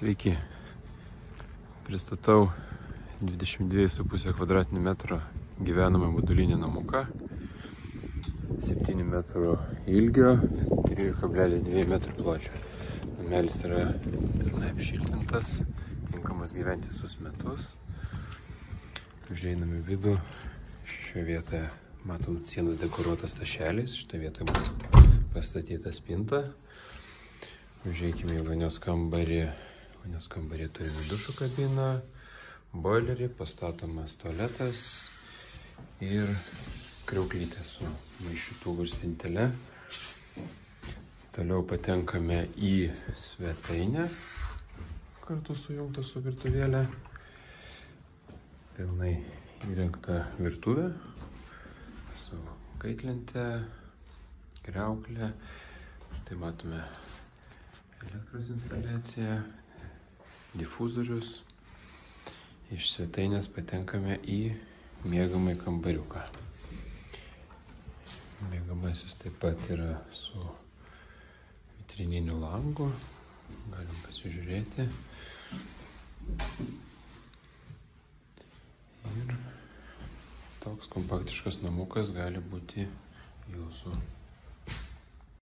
Sveiki, pristatau 22,5 kvadratinių metrų gyvenamą modulinį namuką, 7 metrų ilgio, 3,2 metrų pločio. Namelis yra pilnai apšiltintas, tinkamas gyventi visus metus. Užeiname į vidų, šioje vietoje matom sienos dekoruotas tašeliais, šitoje vietoje bus pastatyta spinta. Užeikime į vonios kambarį. Vonios kambarį turime dušų kabiną, boilerį, pastatomas tualetas ir kriauklytė su maišytuvų ir spintelė. Toliau patenkame į svetainę, kartu sujungtą su virtuvėlė. Pilnai įrengta virtuvė su kaitlente, kriauklė. Tai matome elektros instaliaciją, difuzorius. Iš svetainės patenkame į miegamąjį kambariuką. Miegamasis taip pat yra su vitrininiu langu. Galim pasižiūrėti. Ir toks kompaktiškas namukas gali būti jūsų.